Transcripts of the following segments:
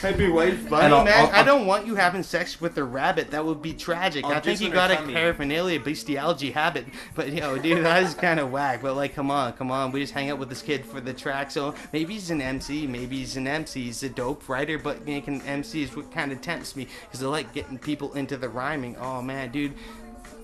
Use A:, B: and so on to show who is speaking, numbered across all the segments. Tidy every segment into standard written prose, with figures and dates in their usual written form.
A: That'd be way funny, man. I don't want you having sex with a rabbit. That would be tragic. I think you got a paraphernalia, bestiality habit. But, dude, that is kind of whack. But, like, come on. We just hang out with this kid for the track. So maybe he's an MC. He's a dope writer, but making MC is what kind of tempts me. Because I like getting people into the rhyming. Oh, man, dude.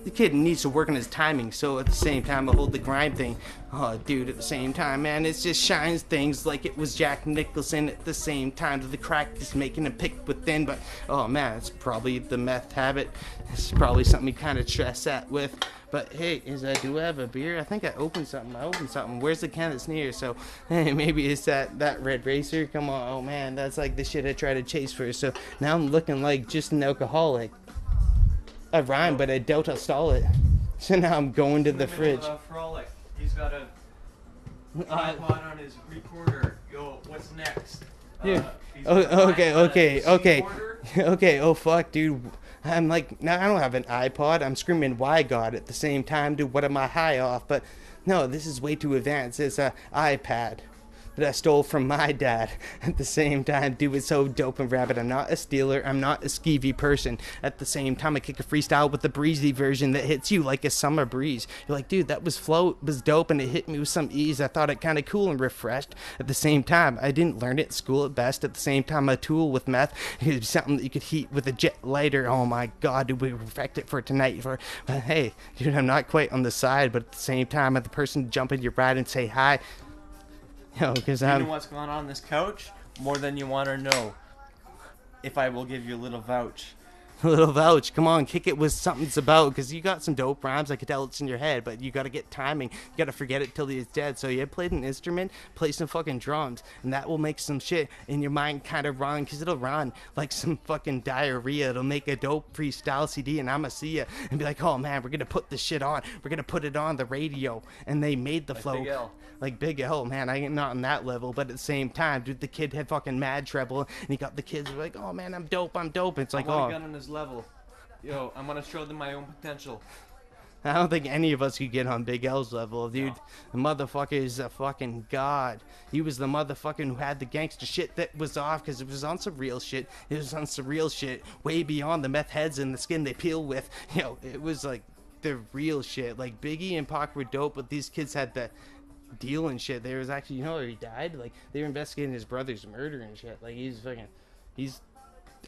A: The kid needs to work on his timing, so at the same time I hold the grime thing. Oh, dude, at the same time, man, it just shines things like it was Jack Nicholson at the same time. The crack is making a pick within, but, oh, man, it's probably the meth habit. It's probably something you kind of stress at with. But, hey, do I have a beer? I think I opened something. Where's the can that's near? So, hey, maybe it's that Red Racer. Come on, oh, man, that's like the shit I try to chase for. So now I'm looking like just an alcoholic. I rhyme, but I doubt I'll stall it. So now I'm going to the fridge.
B: Frolic. He's got a iPod on his recorder. Yo, what's next?
A: Okay. Oh fuck, dude. I'm like, no, I don't have an iPod. I'm screaming, "Why God?" at the same time, dude. What am I high off? But no, this is way too advanced. It's a iPad that I stole from my dad. At the same time, dude, it's so dope and rabbit. I'm not a stealer. I'm not a skeevy person. At the same time, I kick a freestyle with the breezy version that hits you like a summer breeze. You're like, dude, that was dope, and it hit me with some ease. I thought it kind of cool and refreshed. At the same time, I didn't learn it at school at best. At the same time, a tool with meth is something that you could heat with a jet lighter. Oh my God, did we perfect it for tonight? But hey, dude, I'm not quite on the side, but at the same time, I'm the person to jump in your ride and say hi. Because
B: you know what's going on this couch? More than you want to know. If I will give you a little vouch.
A: A little vouch. Come on, kick it with something's about. Because you got some dope rhymes. I could tell it's in your head. But you got to get timing. You got to forget it till it's dead. So you played an instrument. Play some fucking drums. And that will make some shit in your mind kind of run. Because it'll run like some fucking diarrhea. It'll make a dope freestyle CD. And I'ma see ya. And be like, oh man, we're going to put this shit on. We're going to put it on the radio. And they made the flow.
B: Big L.
A: Like Big L, man, I ain't not on that level, but at the same time, dude, the kid had fucking mad treble, and he got the kids who were like, oh man, I'm dope. It's like,
B: I got on his level. Yo, I'm gonna show them my own potential.
A: I don't think any of us could get on Big L's level, dude. No. The motherfucker is a fucking god. He was the motherfucker who had the gangster shit that was off because it was on some real shit. It was on some real shit way beyond the meth heads and the skin they peel with. It was like the real shit. Like Biggie and Pac were dope, but these kids had the deal and shit. There was actually, where he died? Like, they were investigating his brother's murder and shit. Like, he's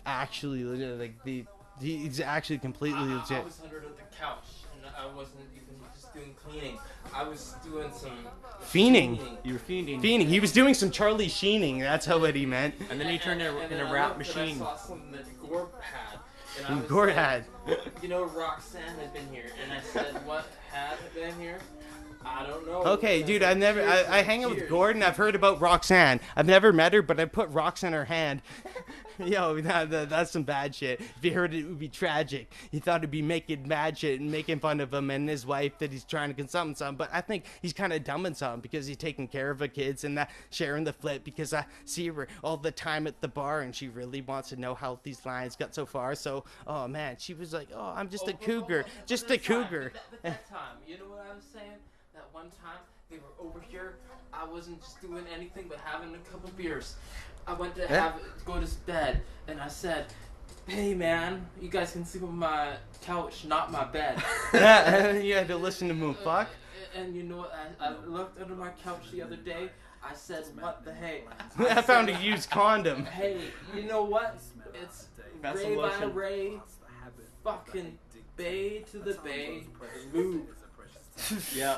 A: actually legit. Like, he's actually completely legit.
C: I was under the couch, and I wasn't even just doing cleaning. I was doing some
A: fiending.
B: You were fiending.
A: He was doing some Charlie Sheening. That's what he meant.
B: And then he turned in a rap machine.
C: I saw something that Gord had. And
A: Gord had.
C: Roxanne had been here, and I said, what had been here? I don't know.
A: Okay, dude, I hang out with Gordon. I've heard about Roxanne. I've never met her, but I put rocks in her hand. That's some bad shit. If you heard it, it would be tragic. He thought it'd be making mad shit and making fun of him and his wife that he's trying to consult some. But I think he's kind of dumb and some because he's taking care of her kids and sharing the flip because I see her all the time at the bar and she really wants to know how these lines got so far. So, oh man, she was like, oh, I'm just a cougar. Just a cougar.
C: But that time, you know what I was saying? That one time they were over here, I wasn't just doing anything but having a couple beers. I went to go to bed, and I said, hey man, you guys can sleep on my couch, not my bed.
A: You had to listen to him, fuck.
C: And you know what, I looked under my couch the other day, I said, what the hey?
A: I found a used condom.
C: Hey, you know what? It's Ray by Ray, fucking Bay to the Bay, lube.
A: Yeah.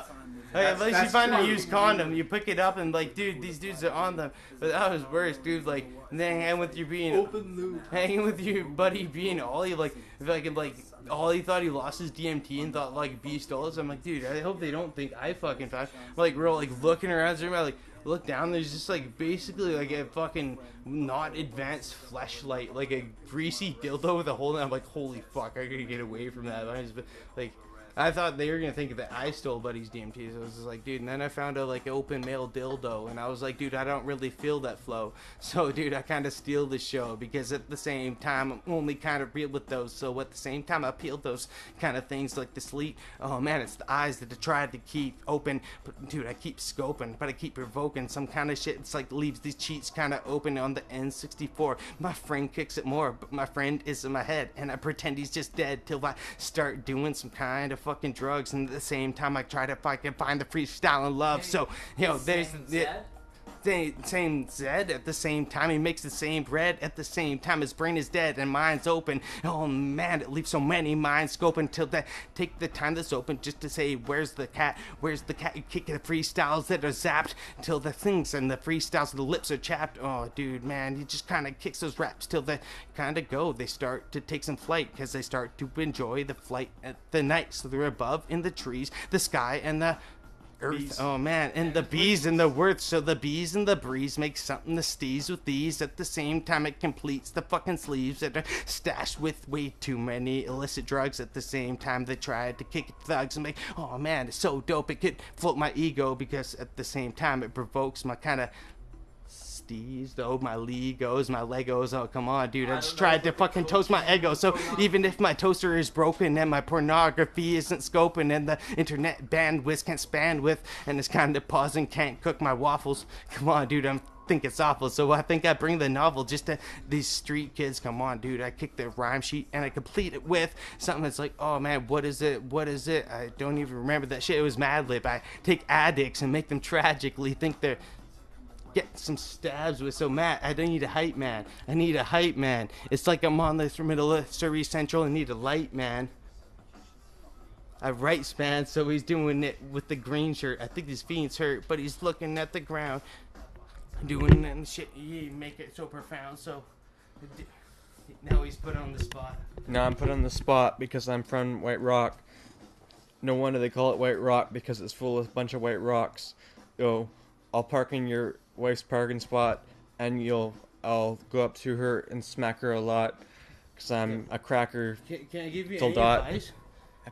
A: Hey, at least you find a used condom. You pick it up and like, dude, these dudes are on them. But that was worse, dude. Like, and then hanging with you being hanging with your buddy being Ollie, like Ollie thought he lost his DMT and thought like B stole it. So I'm like, dude, I hope they don't think I fucking found. Like we're all like looking around, so I like look down. There's just like basically like a fucking not advanced fleshlight, like a greasy dildo with a hole. And I'm like, holy fuck, I gotta get away from that. I just like. I thought they were gonna think that I stole Buddy's DMT. So I was just like, dude. And then I found a like open male dildo, and I was like, dude, I don't really feel that flow. So, dude, I kind of steal the show because at the same time, I'm only kind of real with those. So at the same time, I peel those kind of things like the sleep. Oh man, it's the eyes that I tried to keep open, but dude, I keep scoping, but I keep provoking some kind of shit. It's like leaves these cheats kind of open on the N64. My friend kicks it more, but my friend is in my head, and I pretend he's just dead till I start doing some kind of fucking drugs, and at the same time I try to fucking find the freestyle and love. So there's the same Zed at the same time. He makes the same bread at the same time. His brain is dead and mind's open. Oh man, it leaves so many minds scoping till they take the time that's open just to say, where's the cat? Where's the cat? You kick the freestyles that are zapped till the things and the freestyles, the lips are chapped. Oh dude, man, he just kind of kicks those raps till they kind of go. They start to take some flight because they start to enjoy the flight at the night. So they're above in the trees, the sky, and the earth. Bees. Oh man, and the bees and the worth. So the bees and the breeze make something to steeze with these. At the same time, it completes the fucking sleeves that are stashed with way too many illicit drugs. At the same time, they tried to kick thugs and make, oh man, it's so dope. It could float my ego because at the same time, it provokes my kind of steez, though, my Legos, my Legos. Oh come on, dude, I just tried to fucking toast my ego. So even if my toaster is broken and my pornography isn't scoping and the internet bandwidth can't span with and it's kind of pausing, can't cook my waffles, come on dude, I think it's awful. So I think I bring the novel just to these street kids. Come on dude, I kick the rhyme sheet and I complete it with something that's like, oh man, what is it, I don't even remember that shit. It was Mad Lib. I take addicts and make them tragically think they're get some stabs with. So Matt, I don't need a hype man. I need a hype man. It's like I'm on the middle of Surrey Central. I need a light man. I right span, so he's doing it with the green shirt. I think his feet's hurt, but he's looking at the ground, doing that shit. You make it so profound. So now he's put on the spot.
B: No, I'm put on the spot because I'm from White Rock. No wonder they call it White Rock because it's full of a bunch of white rocks. Yo, I'll park in your wife's parking spot, and I'll go up to her and smack her a lot, cause I'm a cracker.
A: Can I give you any advice?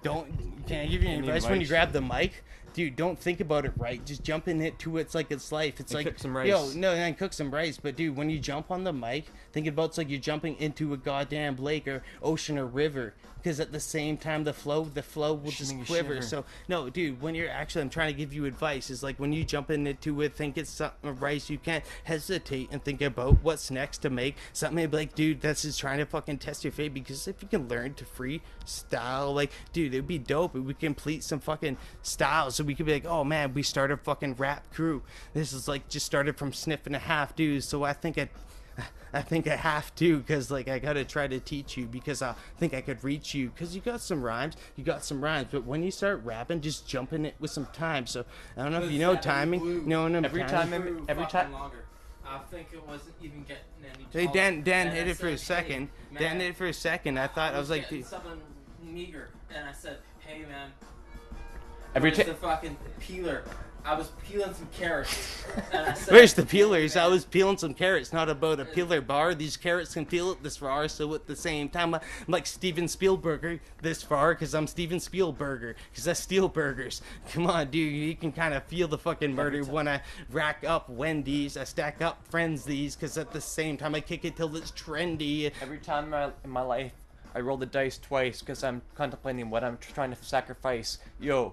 A: Can I give you any advice when you grab the mic? Dude, don't think about it right. Just jump in it to it's like it's life. It's like
B: cook some rice.
A: Yo, no, and cook some rice. But dude, when you jump on the mic, think about it's like you're jumping into a goddamn lake or ocean or river. Because at the same time, the flow will just quiver. So no, dude, when you're actually, I'm trying to give you advice. Is like when you jump into it, think it's something rice. You can't hesitate and think about what's next to make something. Like, dude, that's just trying to fucking test your fate. Because if you can learn to freestyle, like, dude, it'd be dope if we complete some fucking styles. So we could be like, oh man, we started a fucking rap crew. This is like just started from sniffing a half dudes. So I think I have to, because like I gotta try to teach you, because I think I could reach you, because you got some rhymes, but when you start rapping, just jump in it with some time. So I don't know if you know timing.
B: Every time.
C: I think it wasn't even getting any
A: taller. Hey, Dan hit it for a second.
C: Hey,
A: Dan hit it for a second. I thought I was like,
C: something meager, and I said, hey man,
B: where's
C: the fucking peeler? I was peeling some carrots. And I said,
A: where's the peelers? I was peeling some carrots, not about a peeler bar. These carrots can peel it this far, so at the same time, I'm like Steven Spielberger this far, because I'm Steven Spielberger, because I steal burgers. Come on, dude, you can kind of feel the fucking murder when I rack up Wendy's. I stack up Frenzies, because at the same time, I kick it till it's trendy.
B: Every time in my life, I roll the dice twice, because I'm contemplating what I'm trying to sacrifice. Yo,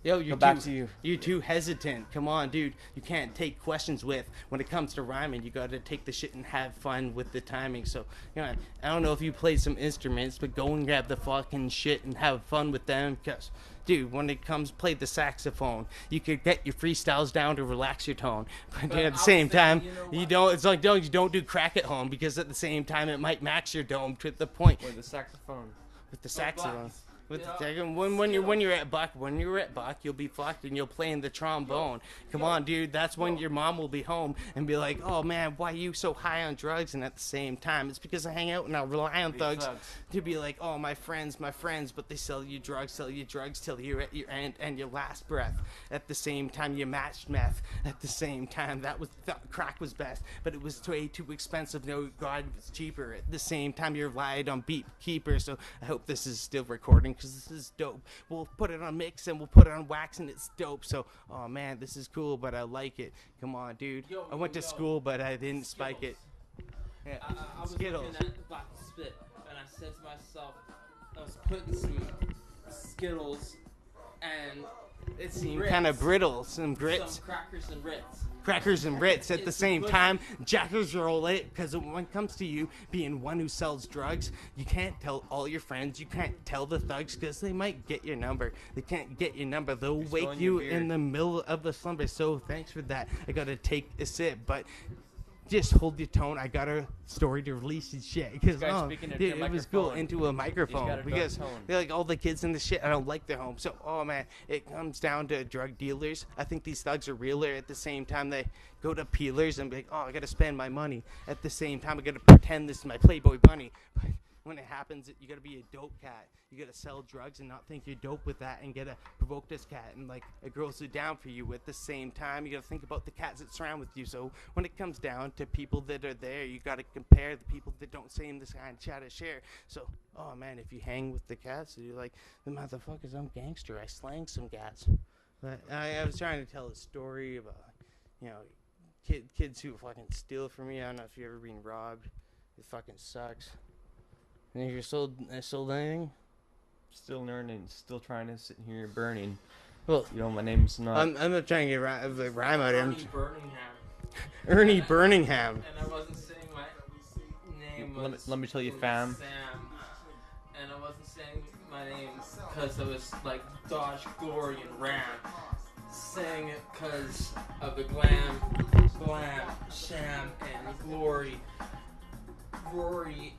B: you're too hesitant. Come on, dude. You can't take questions with. When it comes to rhyming, you gotta take the shit and have fun with the timing. So, I don't know if you played some instruments, but go and grab the fucking shit and have fun with them. Because, dude, when it comes, play the saxophone. You could get your freestyles down to relax your tone. But at the same time, you don't. It's like, you don't do crack at home, because at the same time, it might max your dome to the point. With the saxophone.
A: With the saxophone. When you're at Buck, you'll be fucked and you'll play in the trombone. Come on, dude, that's when your mom will be home and be like, oh man, why are you so high on drugs? And at the same time, it's because I hang out and I rely on thugs to be like, oh, my friends, but they sell you drugs till you're at your end and your last breath. At the same time, you matched meth. At the same time, crack was best, but it was way too expensive. No, God was cheaper. At the same time, you relied on beat keeper. So I hope this is still recording,
B: because this is dope. We'll put it on mix and we'll put it on wax and it's dope. So, oh man, this is cool, but I like it. Come on, dude. I went to school, but I didn't spike it. Yeah.
C: I was
B: Skittles.
C: looking at the box of spit, and I said to myself, I was putting some Skittles and
B: It seemed kind of brittle. Some grits.
C: some crackers and Ritz.
B: Crackers and Ritz at the same time. Jackers roll it, because when it comes to you being one who sells drugs, you can't tell all your friends, you can't tell the thugs, because they might get your number. They can't get your number. They'll wake you in the middle of the slumber. So thanks for that. I gotta take a sip, but just hold your tone. I got a story to release and shit. Because dude, it was cool into a microphone. Because they're like all the kids in the shit. I don't like their home. So man, it comes down to drug dealers. I think these thugs are realer. At the same time, they go to peelers and be like, I gotta spend my money. At the same time, I gotta pretend this is my Playboy bunny. But when it happens, you gotta be a dope cat. You gotta sell drugs and not think you're dope with that, and gotta provoke this cat, and like it grows it down for you. At the same time, you gotta think about the cats that surround with you. So when it comes down to people that are there, you gotta compare the people that don't say in this kind of chat or share. So man, if you hang with the cats, you're like, the motherfuckers, I'm gangster. I slang some cats. But I was trying to tell a story about, kids who fucking steal from me. I don't know if you've ever been robbed. It fucking sucks. And if you're sold anything?
D: Still learning, still trying to sit here burning.
B: Well,
D: my name's not.
B: I'm not trying to get rhyme out of him.
C: Ernie Birmingham.
B: Ernie Birmingham.
C: And I wasn't saying my name was
D: Let me tell you, fam.
C: Sam. And I wasn't saying my name because I was like Dodge, Glory, and Ram. Saying it because of the glam, sham, and glory. Rory.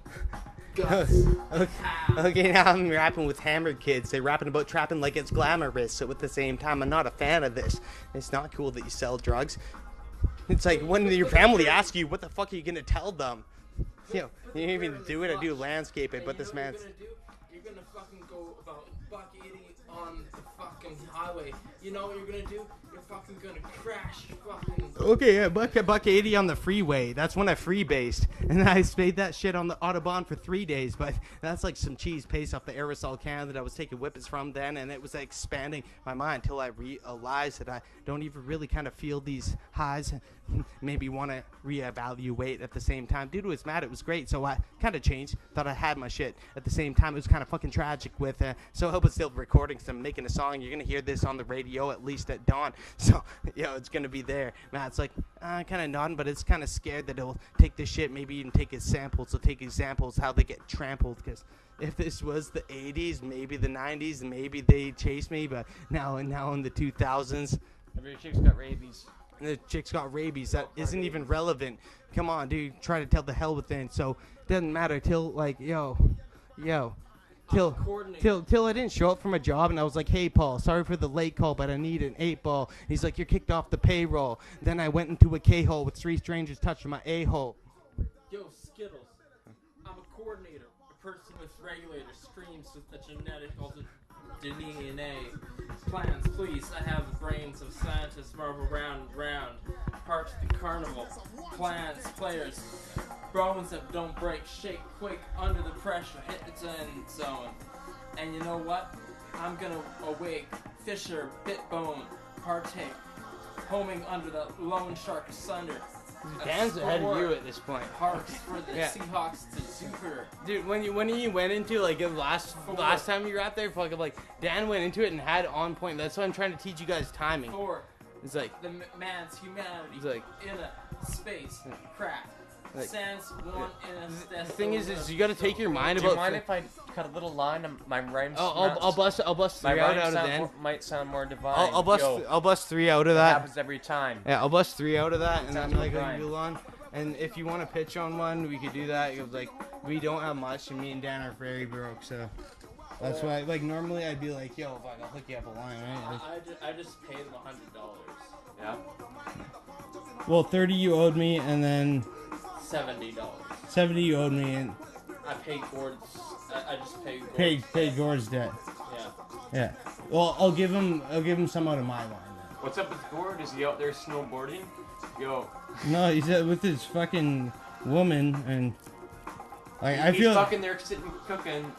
B: Okay, now I'm rapping with hammered kids. They're rapping about trapping like it's glamorous. So at the same time, I'm not a fan of this. It's not cool that you sell drugs. It's like when your family asks you, what the fuck are you gonna tell them? You didn't even do it. I do landscaping, but this man's.
C: You're gonna fucking go about buck 80 on the fucking highway. You know what you're gonna do? You're fucking gonna crash fucking.
B: Okay, yeah, buck 80 on the freeway. That's when I freebased. And I spayed that shit on the Autobahn for 3 days. But that's like some cheese paste off the aerosol can that I was taking whippets from then. And it was like, expanding my mind until I realized that I don't even really kind of feel these highs. Maybe want to reevaluate at the same time. Dude was mad. It was great. So I kind of changed. Thought I had my shit. At the same time, it was kind of fucking tragic with. So I hope it's still recording. So I'm making a song. You're going to hear this on the radio at least at dawn. So, it's going to be there. Matt's like, kind of nodding, but it's kind of scared that he'll take this shit, maybe even take his samples. He'll take examples how they get trampled. Because if this was the 80s, maybe the 90s, maybe they chased me. But now in the 2000s.
D: Every chick's got rabies.
B: The chick's got rabies. That isn't even relevant. Come on, dude. Try to tell the hell within. So it doesn't matter till like, Till I didn't show up from a job and I was like, hey, Paul, sorry for the late call, but I need an 8-ball. He's like, you're kicked off the payroll. Then I went into a K-hole with 3 strangers touching my A-hole.
C: Yo, Skittles. I'm a coordinator, a person with regulators, streams with the genetic altered DNA. Plans, please. I have the brains of scientists marvel round and round. Parts of the carnival. Plans, players. Bones that don't break, shake, quake under the pressure, hit the end zone. And you know what? I'm gonna awake, Fisher, Bitbone, partake, homing under the lone shark asunder.
B: Dan's ahead of you at this point.
C: Parks for the Seahawks to Jupiter.
B: Dude, when you went into like last time you were out there, fucking like Dan went into it and had on point. That's why I'm trying to teach you guys timing. It's like
C: the man's humanity
B: it's like,
C: in a space craft.
B: Like,
C: Sans one in a
B: the thing is you got to take your mind about.
D: Do you mind if I cut a little line on my rhymes?
B: I'll bust 3 out of that.
D: Might sound more divine.
B: I'll bust 3 out of that.
D: It happens every time.
B: Yeah, I'll bust 3 out of that, and then like a on. And if you want to pitch on one, we could do that. It was like we don't have much, and me and Dan are very broke, so that's why. Like normally I'd be like, yo, fuck, I'll hook you up a line, right? Like,
C: I just paid him $100. Yeah.
B: Well, 30 you owed me, and then.
C: $70.
B: 70 you owed me, and
C: I paid Gord's. I just paid Gord's.
B: Paid Gord's debt.
C: Yeah.
B: Yeah. Well, I'll give him some out of my line then.
D: What's up with Gord? Is he out there snowboarding? Yo.
B: No, he's with his fucking woman, and Like
D: He's stuck in there sitting cooking.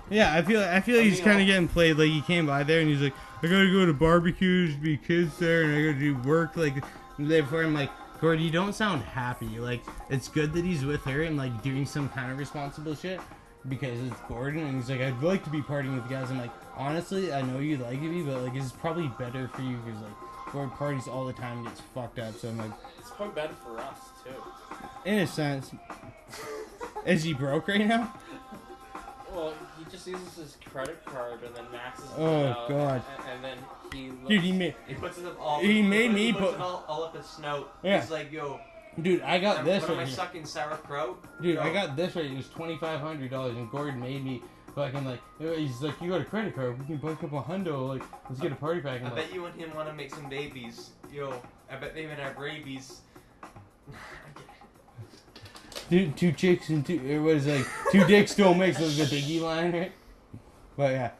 B: Yeah, I feel like he's kind of getting played. Like he came by there and he's like, I gotta go to barbecues, be kids there, and I gotta do work like the day before. I'm like, Gordon, you don't sound happy. Like it's good that he's with her and like doing some kind of responsible shit because it's Gordon. And he's like, I'd like to be partying with the guys. I'm like, honestly, I know you'd like to be, but like it's probably better for you because like Gordon parties all the time, gets fucked up. So I'm like,
C: It's probably better for us too.
B: in a sense. Is he broke right now?
C: Well, he just uses his credit card and then maxes it
B: Oh,
C: out.
B: God.
C: And then he looks,
B: Dude, he
D: puts it all.
B: He made me
D: puts
B: put
D: it all up his snout.
B: Yeah.
D: He's like, yo.
B: Dude, I got this
D: What am
B: right
D: I
B: here.
D: sucking sauerkraut?
B: Dude,
D: Yo.
B: I got this right. It was $2,500, and Gordon made me fucking like. He's like, you got a credit card? We can buy a couple hundo. Like, let's get a party pack.
D: I
B: And
D: bet you and him want to make some babies. Yo, I bet they even have rabies.
B: Dude, two chicks and two. It was like 2 dicks don't mix. Was the Biggie line, right? But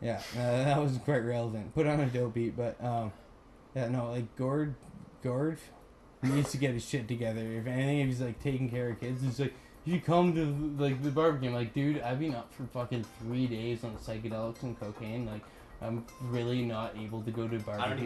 B: yeah, that was quite relevant. Put on a dope beat, but yeah, no, like Gord needs to get his shit together. If anything, if he's like taking care of kids, he's like, you come to like the barbecue. I'm like, dude, I've been up for fucking 3 days on psychedelics and cocaine. Like, I'm really not able to go to barbecue.
D: I don't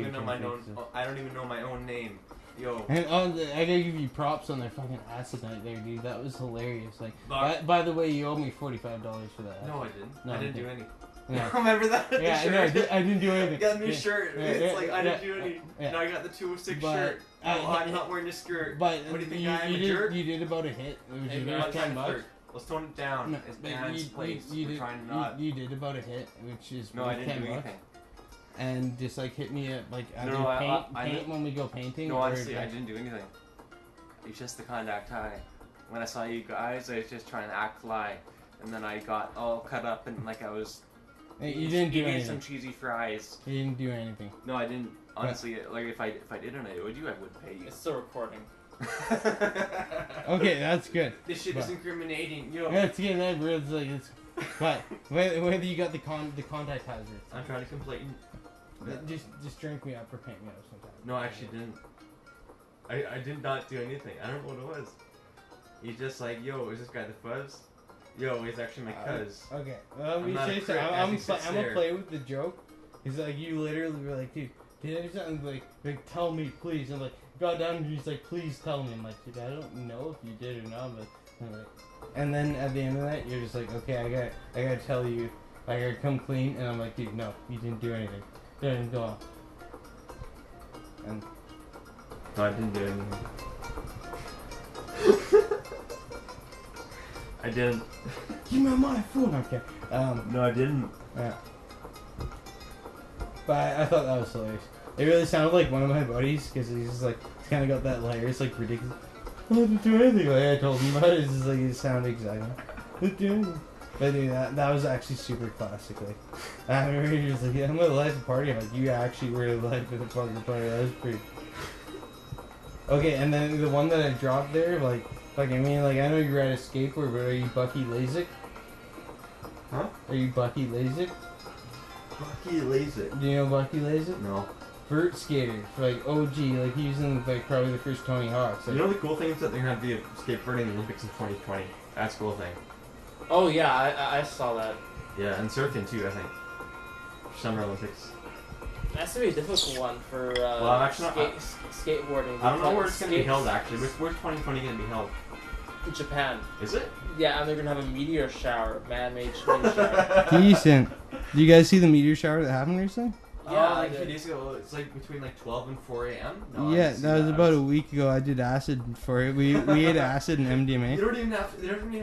D: even know my own name. Yo.
B: And I gotta give you props on their fucking acid night there, dude. That was hilarious. Like, by the way, you owe me $45 for that.
D: No, I didn't.
B: No,
D: I didn't do anything.
B: Yeah.
D: Remember that?
B: Yeah, no, I didn't do anything.
D: Got a new shirt.
B: Yeah,
D: It's
B: yeah,
D: like I didn't do anything.
B: yeah.
D: Now I got the 206
B: But
D: shirt. I'm not wearing this skirt.
B: But
D: what do you think
B: you,
D: I am,
B: you
D: a
B: did,
D: jerk?
B: you did about a hit. It was
D: Hey,
B: you
D: man,
B: got $10.
D: Let's tone it down.
B: No,
D: It's
B: but
D: Dan's place.
B: You
D: We're
B: did,
D: trying to not.
B: you did about a hit, which is
D: No, I didn't do
B: $10.
D: anything.
B: And just like hit me at like either
D: No, I
B: paint when we go painting.
D: No,
B: or
D: honestly, I didn't do anything. It's just the contact high. When I saw you guys, I was just trying to act fly, and then I got all cut up and like I was.
B: You didn't do
D: eating
B: anything.
D: some cheesy fries.
B: You didn't do anything.
D: No, I didn't. Honestly, like if I did and I owed you, I would pay you.
C: It's still recording.
B: Okay, that's good.
D: This shit is incriminating, yo.
B: Yeah, it's getting that real. It's like it's. But whether you got the contact hazard.
D: I'm trying to complain.
B: Just drink me up or paint me up sometime.
D: No, I actually didn't. I did not do anything. I don't know what it was. He's just like, yo, is this guy the fuzz? Yo, he's actually my cuz.
B: Okay, well, let me
D: I'm not
B: say
D: a
B: something.
D: prick,
B: I'm
D: as he sits
B: gonna
D: there.
B: play with the joke. He's like, you literally were like, dude, did I do something? Like, tell me, please. I'm like, got down and he's like, please tell me. I'm like, dude, I don't know if you did or not, but I'm like, and then at the end of that, you're just like, okay, I gotta tell you, I gotta come clean. And I'm like, dude, no, you didn't do anything. You didn't go on. And
D: No, I didn't do anything. I didn't.
B: give me my phone, okay?
D: No, I didn't.
B: Yeah. But I thought that was hilarious. It really sounded like one of my buddies because he's just like, he's kind of got that hilarious, like ridiculous. I didn't do anything. Like I told him about it. It's just like it sounded exactly. I didn't do anything. But dude, that was actually super classic. Like I remember he was like, yeah, I'm gonna light the party. I'm like, you actually were the life of the fucking party. That was pretty. Okay, and then the one that I dropped there, like I mean, like I know you're at a skateboard, but are you Bucky Lasik?
D: Huh?
B: Are you Bucky Lasik?
D: Bucky Lasik.
B: Do you know Bucky Lasik?
D: No.
B: Vert skater, like OG, like he was in like probably the first Tony Hawk's. Like,
D: You know the cool thing is that they're gonna have the skateboarding Olympics in 2020. That's a cool thing.
C: Oh yeah, I saw that.
D: Yeah, and surfing too, I think. Summer Olympics.
C: That's gonna be a difficult one for
D: Well, I'm actually not-
C: skateboarding.
D: I don't know where it's gonna be
C: Skate-
D: held actually. Where's 2020 gonna be held?
C: Japan.
D: Is it?
C: Yeah, and they're gonna have a meteor shower, man-made meteor shower.
B: decent. Do you guys see the meteor shower that happened recently?
C: Yeah,
D: like
C: I
D: 2
C: did.
D: days ago. It's like between like 12 and 4 a.m. No, I
B: yeah,
D: didn't see
B: that was about a week ago. I did acid for it. We ate acid and
D: You
B: MDMA.
D: don't even have to, there doesn't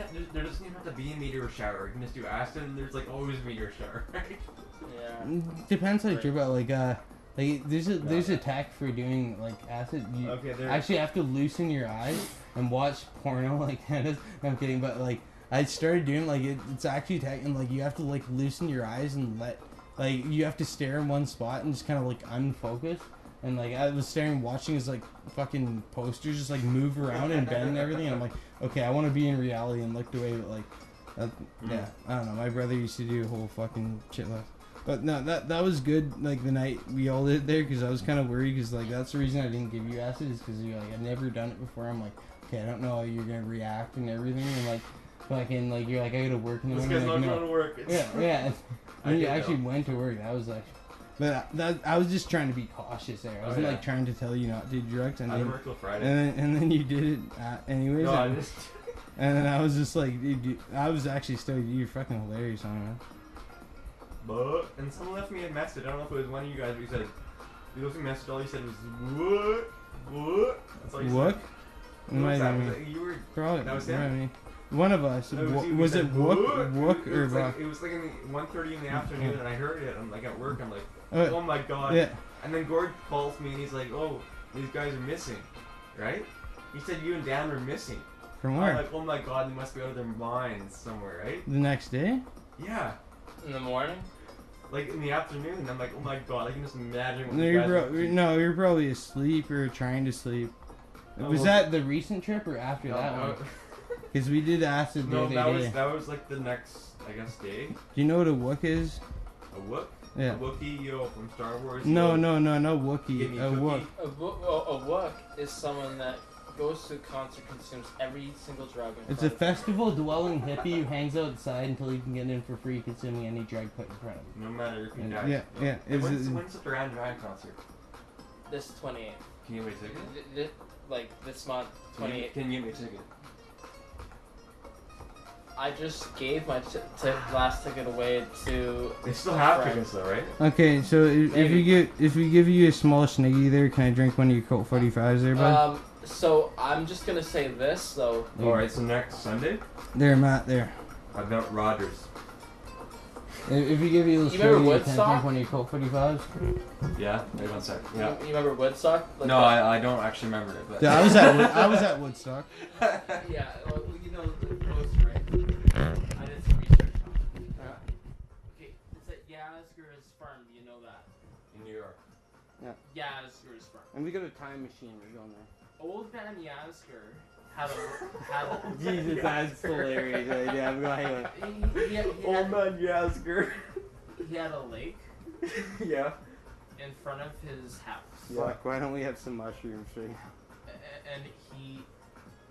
D: even have to be a meteor shower. You can just do acid and there's like always a meteor shower, right?
C: Yeah.
B: Depends how you trip out. Like there's a tack for doing like acid. You
D: Okay, there.
B: actually have to loosen your eyes and watch porno like that. I'm kidding, but like I started doing like it's actually tack and like you have to like loosen your eyes and let. Like, you have to stare in one spot and just kind of, like, unfocus. And, like, I was staring, watching his, like, fucking posters just, like, move around and bend and everything. And I'm like, okay, I want to be in reality and looked away. But, like, yeah, I don't know. My brother used to do a whole fucking shitload. But, no, that was good, like, the night we all did there. Because I was kind of worried because, like, that's the reason I didn't give you acid. Is because you're like, I've never done it before. I'm like, okay, I don't know how you're gonna react and everything, and like, fucking, like, you're like, I gotta work in the
D: This
B: morning.
D: guy's
B: like,
D: not
B: no.
D: going to work.
B: Yeah.
D: I
B: And you
D: did
B: actually
D: know.
B: went to work. That was like, but I was just trying to be cautious there. I wasn't
D: yeah.
B: like trying to tell you not to do drugs, and
D: I
B: then,
D: didn't work till Friday.
B: and then you did it anyways.
D: No, I
B: and,
D: just...
B: and then I was just like, dude, I was actually stoked. You're fucking hilarious on it.
D: And someone left me a message. I don't know if it was one of you guys, but he said, he left me a message. All he said was, what? That's all he
B: What?
D: said.
B: What
D: What was that?
B: am I
D: Was it, you were...
B: Probably.
D: That was
B: you know
D: him?
B: what I mean? One of us.
D: No,
B: Was,
D: he
B: was
D: said,
B: it Wook
D: It
B: or
D: was like,
B: Buck?
D: it was like in 1:30 in the afternoon, and I heard it. I'm like at work. I'm like,
B: Oh,
D: oh my god.
B: yeah.
D: And then Gord calls me and he's like, oh, these guys are missing, right? He said you and Dan were missing.
B: From
D: I'm
B: where?
D: like, oh my god, they must be out of their minds somewhere, right?
B: The next day?
D: Yeah.
C: In the morning?
D: Like in the afternoon, and I'm like, oh my god, I can just imagine what
B: No,
D: you guys are up to.
B: you're probably asleep or trying to sleep.
D: Oh,
B: Was
D: well,
B: that the recent trip or after
D: No,
B: that
D: no,
B: one? Because we did acid the
D: no,
B: other day.
D: that was like the next, I guess, day.
B: Do you know what a Wook is?
D: A Wook?
B: Yeah.
D: A Wookiee, yo, from Star Wars.
B: No,
D: yo.
B: no
D: Give
B: Wookiee.
D: me
B: A
D: cookie.
B: Wook.
C: A wook is someone that goes to a concert, consumes every single drug. In
B: It's a
C: front of him.
B: festival dwelling hippie who hangs outside until he can get in for free, consuming any drug put in front of him.
D: No matter if you
B: And-
D: die.
B: yeah, yeah,
D: Hey,
B: it's-
D: when's the Duran Duran concert?
C: This 28th.
D: Can you get me a ticket?
C: Like this month,
D: Can you
C: 28th.
D: get me a ticket?
C: I just gave my last ticket away to.
D: They still have
C: friend.
D: tickets though, right?
B: Okay, so if we give you a small sniggy there, can I drink one of your Colt 45s there, bud?
C: So I'm just gonna say this though.
D: Alright, so next Sunday,
B: There, Matt, there.
D: I've got Rogers.
B: If we give you a little
C: You remember
B: sniggy, can I
C: Woodstock?
B: drink one of your Colt 45s?
D: Yeah, wait one sec. Yeah.
C: You remember Woodstock? Like
D: No,
C: that-
D: I don't actually remember it, but.
B: Yeah, I was at Woodstock.
C: Yeah, well, you know the poster, right? I did some research on it. Okay, it's at Yazger's farm. Do you know that?
D: In New York.
C: Yazger's farm.
B: And we got a time machine. We're going there.
C: Old man Yazger had a
B: Jesus, that's hilarious. Yeah, I'm going to hang on.
D: Old man Yasker.
C: he had a lake
D: Yeah.
C: in front of his house,
B: Fuck, why don't we have some mushrooms? Right?
C: and he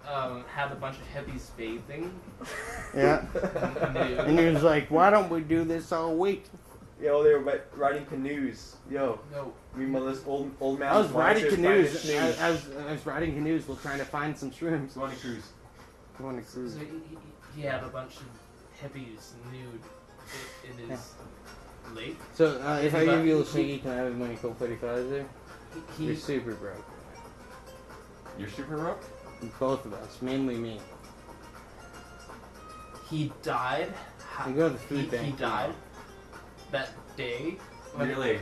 C: had a bunch of hippies bathing.
B: Yeah.
C: nude.
B: And he was like, why don't we do this all week?
D: Yo, they were riding canoes. Yo,
C: No,
D: meanwhile this old man.
B: I was riding canoes.
D: I
B: I was riding canoes while trying to find some shrooms.
D: Going to cruise.
B: Going to cruise.
C: so he had a bunch of hippies nude in his lake.
B: So if I give you a little
C: He-
B: sneaky, can I have money Colt 45s there? You're
C: He
B: super broke.
D: You're super rock?
B: Both of us, mainly me.
C: he died.
B: You go to the food
C: He
B: bank.
C: died that day.
D: Really?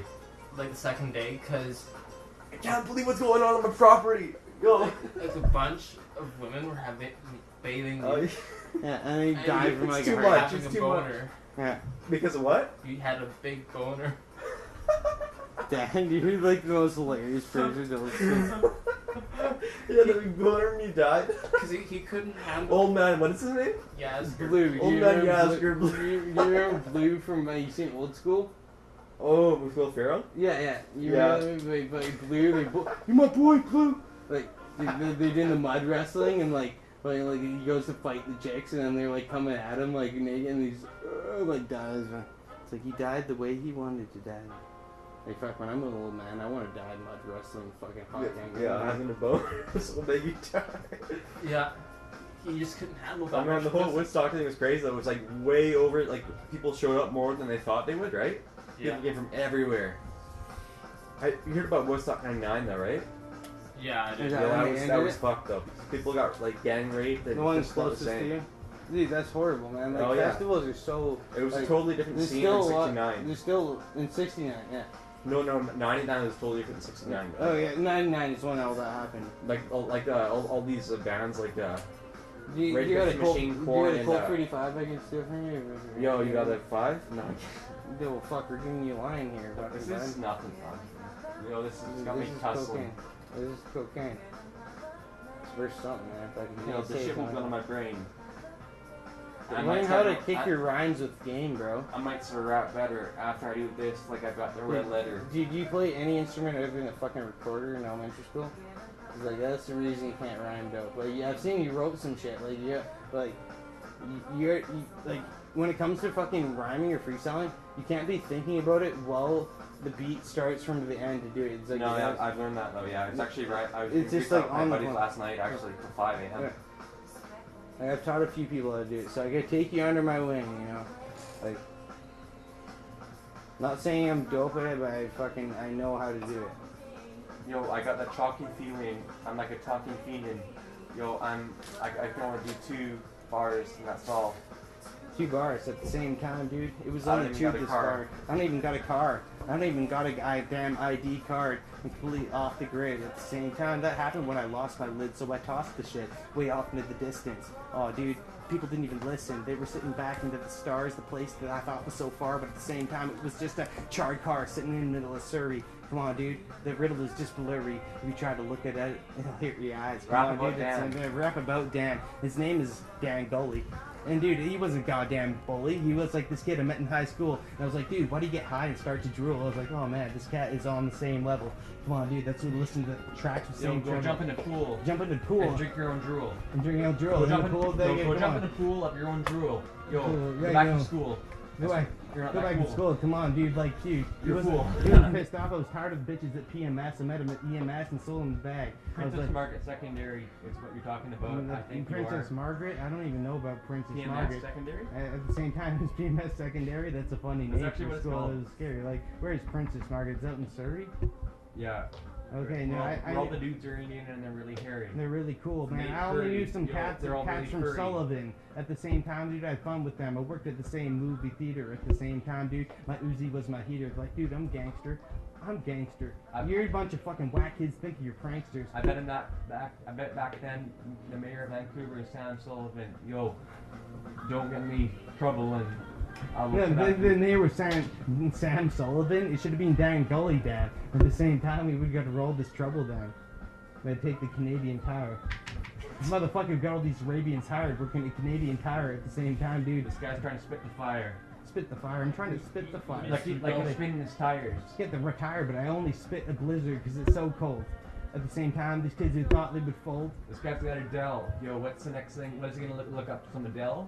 C: Like the second day, because
D: I can't believe what's going on my property. Yo.
C: like a bunch of women were having bathing nude.
B: Yeah, and then he
C: And
B: died
C: it's
B: from like
D: too
B: a
D: much.
B: heart.
C: having
D: it's
C: a
D: too much.
C: boner.
B: Yeah.
D: Because of what?
C: You had a big boner.
B: Dan, you're like the most hilarious person to listen to.
D: Yeah, the big boner when you died.
C: Because he couldn't handle.
D: Old man, what is his name?
C: Yazger.
B: Blue.
D: Old
B: you
D: man
B: remember
D: Yasker,
B: Blue?
D: Blue.
B: You remember Blue from you seen Old School?
D: Oh, with Will Ferrell?
B: Yeah, yeah. You
D: Yeah.
B: remember like Blue? You're my boy, Blue. Like they did the mud wrestling and like he goes to fight the chicks and then they're like coming at him like naked and he's like dies. It's like he died the way he wanted to die. Like fuck, when I'm an old man, I want to die mud wrestling, fucking hot gang.
D: Yeah, having a boner. This will make you die.
C: Yeah. He just couldn't handle that.
D: I mean,
C: much
D: the whole
C: pussy.
D: Woodstock thing was crazy. Though. It was like way over. Like people showed up more than they thought they would, right?
C: Yeah.
D: People came from everywhere. You heard about Woodstock '99 though, right?
C: Yeah, I did.
B: Is
D: Yeah,
B: that when
D: that
B: they
D: was
B: ended
D: was
B: it?
D: fucked up. People got like gang raped. And
B: The one
D: just not the
B: closest to
D: same.
B: you? Dude, that's horrible, man. Like
D: Oh, yeah.
B: festivals are so.
D: It was
B: like,
D: a totally different
B: There's
D: scene
B: still
D: in
B: a lot.
D: '69.
B: There's still in '69, yeah.
D: No, 99 was totally different than '69.
B: Oh yeah, '99 is when all that happened.
D: All these bands like
B: You
D: Rage
B: got a
D: Against the
B: Colt,
D: Machine,
B: you
D: Korn,
B: got a
D: and,
B: Colt 35 I can steal from you?
D: yo, you got a 5? No,
B: Yo, well, fuck, we're giving you a line here. Fucking
D: this is
B: bud.
D: nothing fun. You know, this has got me
B: This is
D: tussling.
B: cocaine. This is cocaine. It's worth something, man. If I can
D: You know,
B: get
D: the
B: safe
D: shit won't
B: on
D: go
B: it.
D: to my brain.
B: Learn how to kick your rhymes with game, bro.
D: I might start rap better after I do this, like I got the red letter.
B: Did you play any instrument other than a fucking recorder in elementary school? He's like, that's the reason you can't rhyme dope. Like, yeah, I've seen you wrote some shit. Like, yeah, like, like, when it comes to fucking rhyming or freestyling, you can't be thinking about it while the beat starts from the end to do it. It's like,
D: no, yeah, I've learned that though. Yeah, it's actually right. I was
B: it's just like
D: with
B: on
D: my
B: the
D: buddies
B: phone.
D: last night actually till 5 a.m.
B: Yeah. Like, I've taught a few people how to do it, so I gotta take you under my wing, you know. Like, not saying I'm dope at it, but I know how to do it.
D: Yo, I got that chalky feeling. I'm like a talking fiend. Yo, I can only do 2 bars and that's all.
B: 2 bars at the same time, dude. It was
D: I don't
B: only
D: even
B: 2
D: got a
B: this
D: car.
B: bar. I don't even got a car. I don't even got a goddamn ID card. I'm completely off the grid at the same time. That happened when I lost my lid, so I tossed the shit way off into the distance. Oh, dude, people didn't even listen. They were sitting back into the stars, the place that I thought was so far, but at the same time, it was just a charred car sitting in the middle of Surrey. Come on, dude. The riddle is just blurry. If you try to look at it, it'll hit your eyes. Come
D: Rap
B: on,
D: about
B: dude.
D: Dan.
B: It's a rap about Dan. His name is Dan Gully. And dude, he wasn't a goddamn bully. He was like this kid I met in high school. And I was like, dude, why do you get high and start to drool? I was like, oh man, this cat is on the same level. Come on, dude, that's what listen to the tracks with
E: Yo,
B: same
E: go
B: trouble.
E: jump in the pool.
B: Jump in the pool.
E: And drink your own drool.
B: And drink your own drool.
E: Go
B: In
E: jump
B: the
E: in,
B: pool,
E: go
B: come
E: jump
B: on.
E: in the pool up your own drool. Yo,
B: Cool,
E: go
B: yeah,
E: back
B: yo.
E: to school.
B: Go back.
E: You're not
B: Go
E: that
B: back
E: cool.
B: to school. Come on, dude. Like, dude. He
E: You're
B: was
E: cool.
B: He was pissed off. I was tired of the bitches at PMS. I met him at EMS and sold him the bag. I was
E: Princess
B: like,
E: Margaret Secondary is what you're talking about. I think
B: Princess
E: you
B: Margaret? I don't even know about Princess
E: are. PMS
B: Margaret.
E: Secondary?
B: At the same time as PMS Secondary, that's a funny
E: That's
B: name
E: actually
B: for
E: what it's
B: school.
E: called.
B: It was scary. Like, where's Princess Margaret? Is that in Surrey?
E: Yeah.
B: Okay, no,
E: All the dudes are Indian and they're really hairy.
B: they're really cool, man.
E: Made
B: I only knew
E: furries.
B: some
E: Yo,
B: cats,
E: they're all really
B: from
E: furry.
B: Sullivan. At the same time, dude, I had fun with them. I worked at the same movie theater at the same time, dude. My Uzi was my heater. Like, dude, I'm gangster. I'm gangster. You're a bunch of fucking whack kids thinking you're pranksters.
E: I bet back then the mayor of Vancouver is Sam Sullivan. Yo, don't get me trouble and I'll look
B: Yeah,
E: it up.
B: the name was Sam Sullivan. It should have been Dan Gully, Dad. At the same time, we would got to roll this trouble down. They'd take the Canadian Tower. This motherfucker got all these Arabians hired working at Canadian Tower at the same time, dude.
E: This guy's trying to spit the fire.
B: Spit the fire. I'm trying to spit the fire.
E: Like he's spinning his tires.
B: Get the retire, but I only spit a blizzard because it's so cold. At the same time, these kids who thought they would fold.
E: This guy's got Adele. Yo, what's the next thing? What is he gonna look up? Some Adele?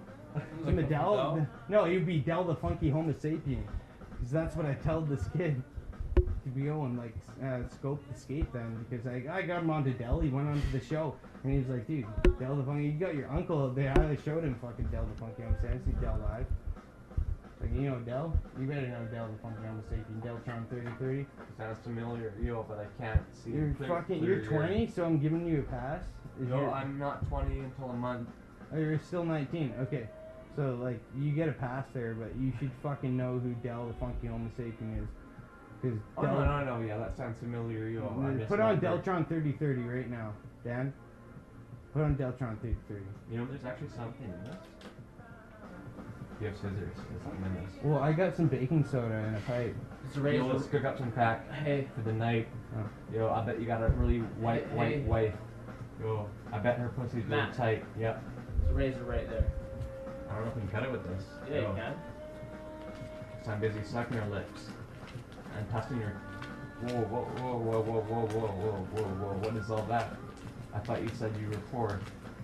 B: Some Adele? No, it would be Del the Funky Homo Sapien. Because that's what I tell this kid. To be going like scope the skate then, because I got him onto Del. He went onto the show and he was like, dude, Del the Funky, you got your uncle there. I showed him fucking Del the Funky Homo Sapien. I see Del live. Like, you know Del? You better know Del the Funky Homo Sapien. Deltron 3030.
E: Sounds familiar, yo, but I can't see.
B: You're 20, so I'm giving you a pass.
E: Yo, I'm not 20 until a month.
B: Oh, you're still 19. Okay. So, like, you get a pass there, but you should fucking know who Del the Funky Homo Sapien is. Cause
E: Oh, no, yeah, that sounds familiar, yo.
B: Put on Deltron 3030 right now, Dan. Put on Deltron 3030.
E: You know, there's actually something in this. You have scissors. There's something in this.
B: Well, I got some baking soda and a pipe.
E: Yo, let's cook up some crack for the night.
B: Oh.
E: Yo, I bet you got a really white
C: Hey.
E: wife. Yo, I bet her pussy's really
C: Matt.
E: tight. Yep.
C: There's a razor right there.
E: I don't know if we can cut it with this.
C: Yeah,
E: Yo,
C: you can.
E: 'cause I'm busy sucking her lips and testing her. Whoa, whoa, whoa, whoa, whoa, whoa, whoa, whoa, whoa, whoa. What is all that? I thought you said you were poor.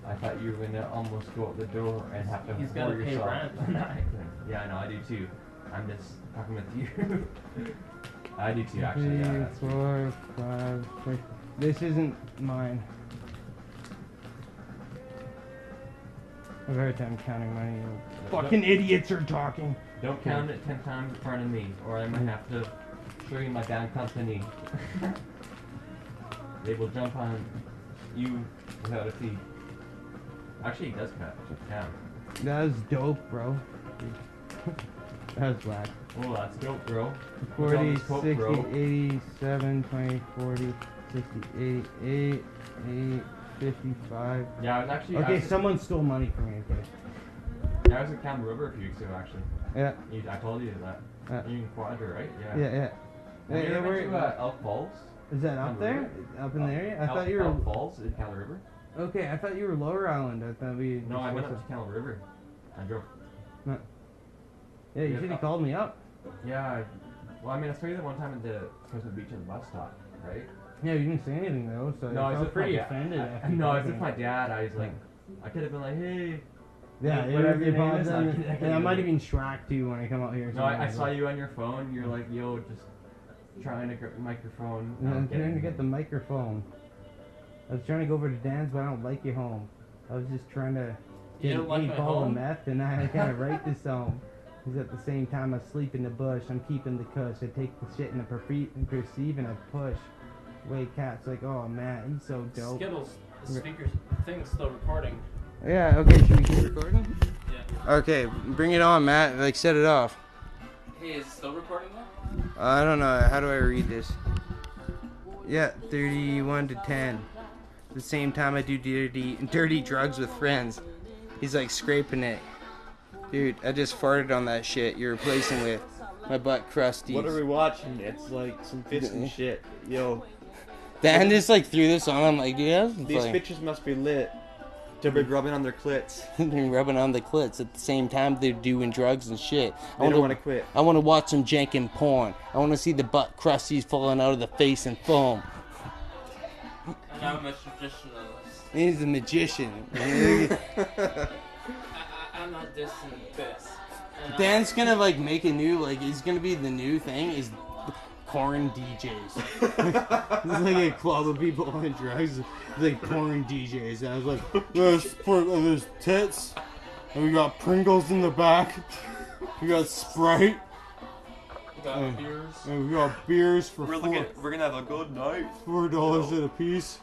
E: I thought you were gonna almost go out the door and have to
C: He's
E: pour
C: gotta pay
E: yourself.
C: rent.
E: Yeah, I know, I do too. I'm just talking with you. I do too, actually.
B: 3,
E: Yeah, that's
B: 4, 5, 6. This isn't mine. I have a hard time counting money. Fucking idiots are talking.
E: Don't count it 10 times in front of me, or I might have to show you my damn company. They will jump on you without a fee. Actually, he does count.
B: That was dope, bro. That was black.
E: Oh, that's dope, bro.
B: 40,
E: What's all
B: 60,
E: this coke, bro?
B: 80, 7, 20, 40, 60, 88, 8, 55.
E: Yeah, I was actually.
B: Okay, someone stole money from me, okay.
E: I was at Camp River a few weeks ago, actually.
B: Yeah,
E: I told you that. You're in Quadra, right?
B: yeah, yeah.
E: Have you ever
B: where-
E: been to Elk Falls?
B: Is that up
E: Camp
B: there?
E: River?
B: Up in the area? I thought
E: Elk-
B: you were...
E: Elk Falls in Cal River?
B: Okay, I thought you were Lower Island. I thought we...
E: No, I went up to Cal River. I drove.
B: Yeah, you should have called me up.
E: Yeah. Well, I mean, I saw you that one time at the Coastal Beach at the bus stop, right?
B: Yeah, you didn't say anything though, so
E: No,
B: I
E: it's
B: was
E: with
B: pretty
E: my dad.
B: offended. after
E: No, it's
B: talking
E: with my
B: about it.
E: dad. I was like, I could have been like, hey.
B: Yeah,
E: whatever your name
B: probably
E: is.
B: and I might have been Shrek too when I come out here.
E: No, I saw you on your phone. You're like, yo, just trying to get the microphone. No,
B: I'm trying to
E: kidding.
B: get the microphone. I was trying to go over to Dan's, but I don't like you home. I was just trying to
C: You
B: get
C: don't like
B: an
C: my
B: ball of
C: home?
B: meth, and I kind of write this song. Because at the same time, I sleep in the bush. I'm keeping the kush. I take the shit and I perceive and I push. Wait, cat's like, oh man, he's so dope.
C: Skittles, the speakers thing's still recording.
B: Yeah. Okay. Should we keep recording?
C: Yeah.
B: Okay. Bring it on, Matt. Like, set it off.
C: Hey, is it still recording though?
B: I don't know. How do I read this? Yeah, 31 to 10. At the same time, I do dirty drugs with friends. He's like scraping it. Dude, I just farted on that shit you're replacing with my butt crusty.
D: What are we watching? It's like some fish and shit. Yo,
B: Dan just like threw this on. I'm like, dude, that's
D: these
B: funny.
D: bitches must be lit. To be rubbing on their clits.
B: They're rubbing on the clits at the same time they're doing drugs and shit.
D: They don't want to quit.
B: I want to watch some jankin' porn. I want to see the butt crusties falling out of the face and foam.
C: And I'm a traditionalist.
B: He's a magician.
C: I'm not dissing this. And
B: Dan's gonna like make a new, like, he's gonna be the new thing is porn DJs. It's like a club of people on drugs, like porn DJs. And I was like, there's tits, and we got Pringles in the back, we got Sprite,
C: we got beers.
B: and we got beers for
D: We're gonna have a good night.
B: $4 a piece.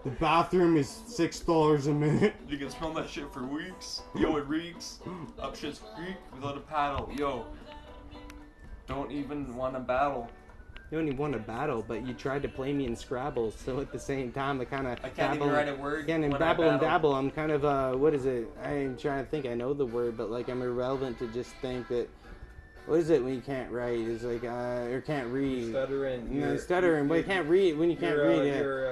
B: The bathroom is $6 a minute.
D: You can smell that shit for weeks. Yo, it reeks. Up shit's creek without a paddle. Yo, don't even want to battle.
B: You don't even want to battle, but you tried to play me in Scrabble, so at the same time, I kind of
D: I can't even write a word.
B: Again, and
D: when I
B: babble and
D: battle.
B: dabble, I'm kind of, what is it? I'm trying to think, I know the word, but like I'm irrelevant to just think that, what is it when you can't write? It's like, or can't read.
D: Stuttering.
B: No, stuttering, but you can't read, when you can't read it.
D: You're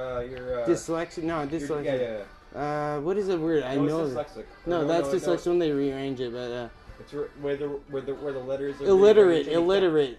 B: Dyslexic, no, dyslexic.
D: Yeah.
B: What is the word? I know.
D: It's dyslexic.
B: No, that's dyslexic when they rearrange it, but,
D: It's where the letters are
B: illiterate.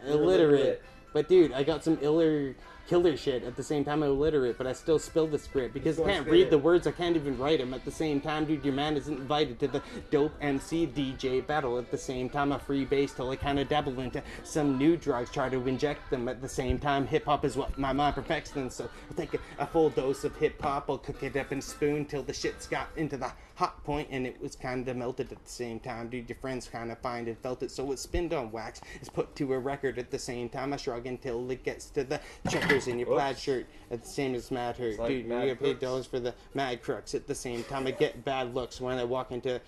D: Illiterate.
B: But dude, I got some killer shit at the same time I'm illiterate, but I still spill the script because I
D: Just
B: can't
D: spit
B: read
D: it.
B: the words, I can't even write them. At the same time, dude, your man isn't invited to the dope MC DJ battle. At the same time, a free bass till I kind of dabble into some new drugs, try to inject them. At the same time, hip hop is what my mind perfects them. So I take a full dose of hip hop, I'll cook it up in a spoon till the shit's got into the hot point and it was kind of melted at the same time. Dude, your friends kind of find and felt it, so it's spinned on wax. It's put to a record at the same time. I shrug until it gets to the checkers in your plaid shirt. At the same as Mad Hurt.
D: like
B: Dude,
D: Mad
B: you get paid
D: Crooks.
B: dollars for the Mad Crooks. At the same time, I get bad looks when I walk into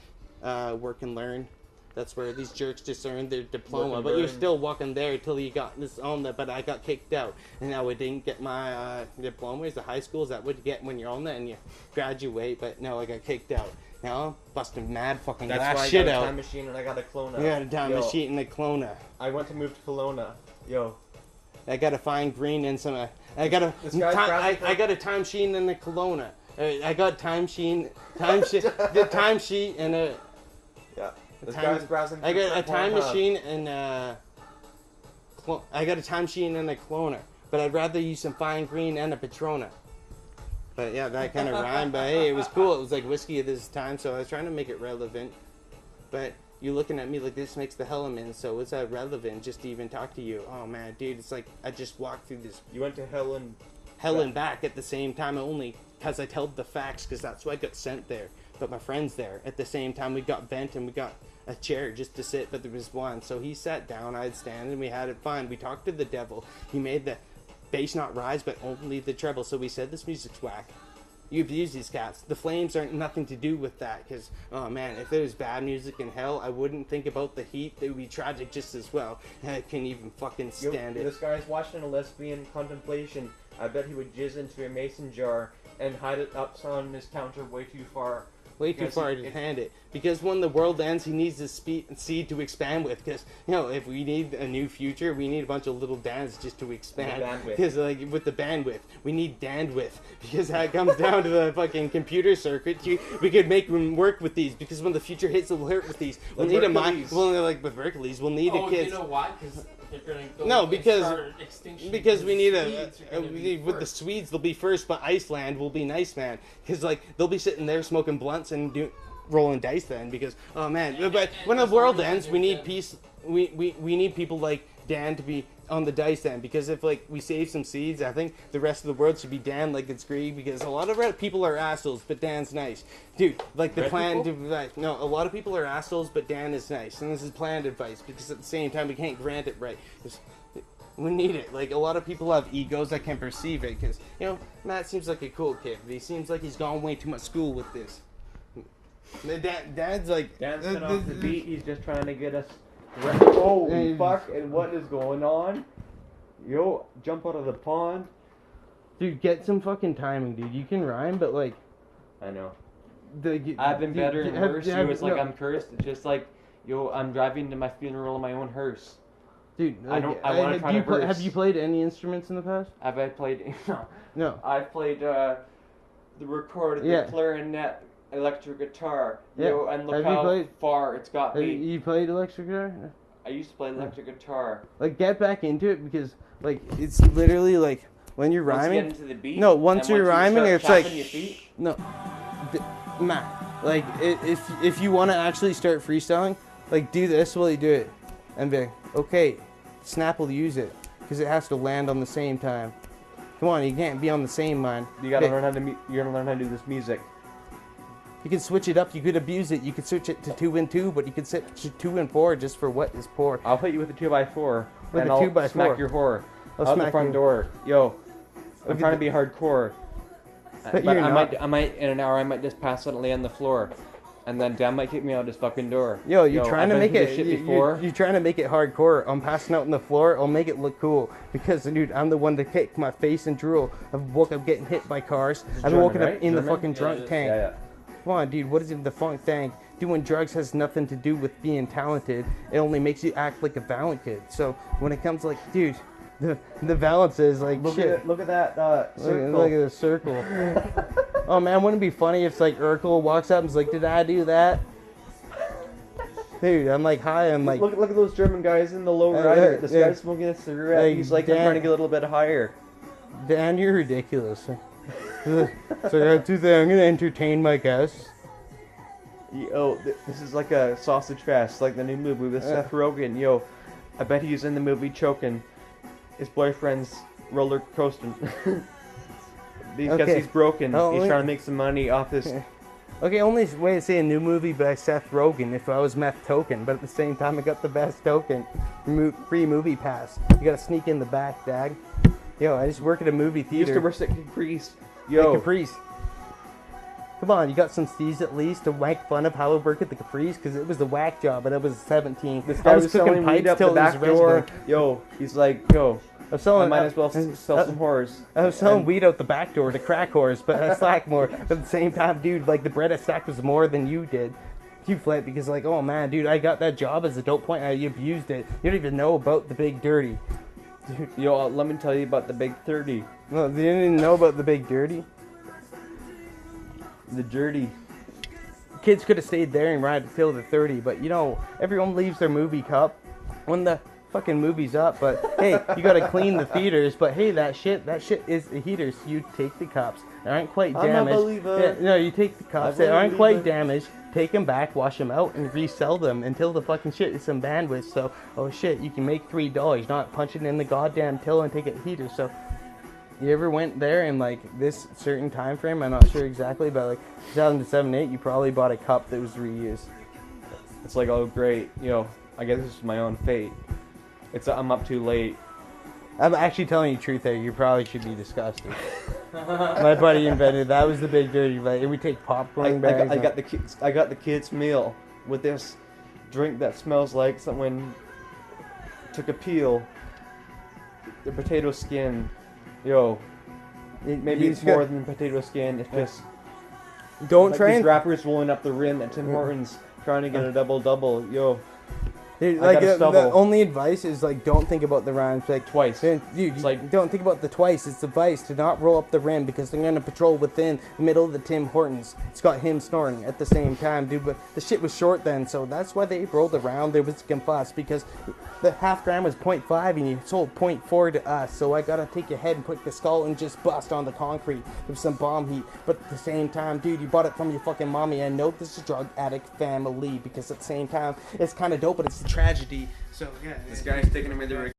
B: work and learn. That's where these jerks just earned their diploma.
D: Work and
B: But you're
D: burn.
B: still walking there until you got this on that. But I got kicked out. And now I didn't get my diploma. Is the high school? Is that what you get when you're on that and you graduate? But no, I got kicked out. Now I'm busting mad fucking
D: That's
B: glass
D: why I
B: shit
D: got a
B: out.
D: time machine and I got a Kelowna.
B: I got a time
D: Yo,
B: machine and a Kelowna.
D: I want to move to Kelowna. Yo,
B: I got a fine green and some. I got a
D: This guy's browsing for-
B: I got a time sheet and a Kelowna. I got time sheet, the time sheet and a.
D: yeah. This
B: time-
D: guy's browsing.
B: I got a
D: for
B: time
D: Pornhub.
B: machine and I got a time machine and a Kelowna, but I'd rather use some fine green and a Patrona. But yeah, that kind of rhymed. But hey, it was cool. It was like whiskey at this time, so I was trying to make it relevant. But you looking at me like this makes the element, so it's relevant just to even talk to you. Oh man, dude, it's like I just walked through this
D: You went to hell and
B: hell and back at the same time, only because I told the facts, because that's why I got sent there. But my friend's there. At the same time, we got bent and we got a chair just to sit, but there was one. So he sat down, I'd stand, and we had it fun. We talked to the devil. He made the bass not rise, but only the treble. So we said, this music's whack. You abuse these cats. The flames aren't nothing to do with that, because, oh man, if there was bad music in hell, I wouldn't think about the heat. It would be tragic just as well. I can't even fucking
D: Yo,
B: stand it.
D: this guy's watching a lesbian contemplation. I bet he would jizz into a mason jar and hide it up on his counter way too far.
B: Way too
D: Because
B: far
D: it-
B: to
D: it-
B: hand it. Because when the world ends, he needs this seed to expand with. Because, you know, if we need a new future, we need a bunch of little Dans just to expand.
D: The bandwidth.
B: Because, like, with the bandwidth, we need bandwidth. Because that comes down to the fucking computer circuit. We could make them work with these. Because when the future hits, it'll hurt with these. We'll
D: The
B: need a mind.
D: Berkeleys.
B: Well, like with Berkeley's, we'll need
C: Oh,
B: a kid.
C: you know why? Because they're gonna go
B: No,
C: and
B: because
C: start an extinction
B: we need
C: Swedes are gonna be
B: with the
C: first.
B: Swedes they'll be first, but Iceland will be nice, man. Because like they'll be sitting there smoking blunts and rolling dice then. Because oh man, but when the world ends, we need peace. We need people like Dan to be on the dice then, because if like we save some seeds, I think the rest of the world should be Dan like it's Greg, because a lot of red people are assholes, but Dan's nice, dude. Like the
E: Red
B: plan
E: people?
B: to like, no, a lot of people are assholes, but Dan is nice, and this is planned advice because at the same time we can't grant it right. We need it. Like a lot of people have egos that can perceive it, because you know Matt seems like a cool kid, but he seems like he's gone way too much school with this. Dad's like
E: Dan's been off the beat. He's just trying to get us. Holy fuck! And what is going on? Yo, jump out of the pond.
B: Dude, get some fucking timing, dude. You can rhyme, but like,
E: I know.
B: the,
E: I've been better and worse.
B: have-
E: It's like
B: no.
E: I'm cursed. It's just like, yo, I'm driving to my funeral in my own hearse.
B: Dude,
E: I don't- I wanna try to verse.
B: have you played any instruments in the past?
E: Have I played? No.
B: No.
E: I've played the recorder,
B: Yeah.
E: the clarinet, electric guitar.
B: Yeah.
E: Yo, and look
B: Have you
E: how
B: played-
E: far it's got
B: Have
E: me.
B: you played electric guitar?
E: I used to play electric guitar.
B: Like, get back into it, because like it's literally like when you're
E: Once you
B: rhyming.
E: get into the beat,
B: No, once
E: and
B: you're
E: you
B: rhyming,
E: start
B: it's like
E: tapping your feet,
B: no, Matt. Like if you want to actually start freestyling, like do this while you do it, and be like, okay, Snap will use it because it has to land on the same time. Come on, you can't be on the same line.
E: you gotta
B: Okay.
E: learn how to. You're gonna learn how to do this music.
B: You can switch it up. You could abuse it. You could switch it to 2 and 2, but you could switch to 2 and 4 just for what is poor.
E: I'll hit you with a 2x4,
B: With
E: and
B: a
E: I'll
B: 2x4.
E: smack your whore
B: I'll
E: out the
B: smack
E: front
B: you.
E: door. Yo, I'm
B: Look
E: trying
B: at
E: to be hardcore.
B: But you're
E: I
B: not.
E: might in an hour. I might just pass it and lay on the floor, and then Dan might kick me out his fucking door.
B: Yo, you're trying to
E: I've been
B: make
E: through
B: it.
E: this shit
B: you-
E: before.
B: You're trying to make it hardcore. I'm passing out on the floor. I'll make it look cool because, dude, I'm the one to kick my face and drool. I've woke up getting hit by cars. I've
E: German,
B: woken
E: right?
B: up in the
E: German?
B: fucking drunk tank.
E: Yeah, yeah.
B: Come on, dude. What is it? The funk thing? Doing drugs has nothing to do with being talented. It only makes you act like a valiant kid. So when it comes like, dude, the balance is like shit.
E: Look at that
B: Look at the circle. Oh man, wouldn't it be funny if like Urkel walks up and is like, "Did I do that?" Dude, I'm like, hi, I'm like,
E: Look at those German guys in the low
B: Uh,
E: rider. This
B: yeah.
E: guy's smoking a cigarette.
B: Like,
E: He's like,
B: Dan-
E: I'm trying to get a little bit higher.
B: Dan, you're ridiculous. So that's the thing. I'm gonna entertain my guests.
E: Yo, this is like a sausage fest, like the new movie with Seth Rogen. Yo, I bet he's in the movie choking his boyfriend's roller coasting. Because
B: Okay.
E: he's broken.
B: Oh,
E: He's
B: wait.
E: trying to make some money off this.
B: Okay, only way to say a new movie by Seth Rogen if I was meth token, but at the same time I got the best token, free movie pass. You gotta sneak in the back, dag. Yo, I just work at a movie
E: He used to
B: theater.
E: work at Caprice.
B: Hey,
E: Yo,
B: Caprice. Come on, you got some steez at least to wank fun of how I work at the Caprice, because it was a whack job and I was 17.
E: this
B: I
E: guy
B: was
E: was
B: cooking
E: selling weed
B: pipes
E: up
B: till
E: the
B: it was
E: back door.
B: resident.
E: Yo, he's like, yo,
B: I was selling,
E: I might as well sell some whores.
B: I was selling
E: And-
B: weed out the back door to crack whores, but I slacked more. But at the same time, dude, like the bread I stacked was more than you did. You flip because like, oh man, dude, I got that job as a dope point. I abused it. You don't even know about the big dirty.
E: Yo, let me tell you about the big 30.
B: No, you didn't even know about the big dirty.
E: The dirty.
B: Kids could have stayed there and ride till the 30, but you know, everyone leaves their movie cup when the fucking movie's up. But hey, you gotta clean the theaters. But hey, that shit is the heaters. You take the cups. They aren't quite
E: I'm a
B: damaged.
E: believer.
B: Yeah, no, you take the cups.
E: I'm
B: They
E: a
B: aren't quite
E: believer.
B: damaged. Take them back, wash them out, and resell them until the fucking shit is some bandwidth. So, oh shit, you can make $3, not punching in the goddamn till and take a heater. So, you ever went there in like this certain time frame? I'm not sure exactly, but like 2007-8, you probably bought a cup that was reused.
E: It's like, oh great, yo, I guess this is my own fate. I'm up too late.
B: I'm actually telling you the truth there. You probably should be disgusted. My buddy invented that was the big dirty. Like, we take popcorn bags.
E: I got the kids meal with this drink that smells like someone took a peel, the potato skin. Yo, maybe it's more than potato skin. It's just
B: Don't
E: like
B: try
E: these
B: and
E: rappers rolling up the rim at Tim Hortons trying to get a double. Yo,
B: Dude,
E: I
B: like
E: got a
B: the
E: stubble.
B: only advice is like don't think about the rhymes like
E: Twice.
B: Dude,
E: It's like-
B: don't think about the twice. It's advice to not roll up the rim because they're gonna patrol within the middle of the Tim Hortons. It's got him snoring at the same time, dude. But the shit was short then, so that's why they rolled around. There was a fuss because the half gram was 0.5 and you sold 0.4 to us. So I gotta take your head and put the skull and just bust on the concrete with some bomb heat. But at the same time, dude, you bought it from your fucking mommy. I know this is a drug addict family because at the same time, it's kind of dope, but it's a tragedy. So yeah,
D: This guy's taking him in the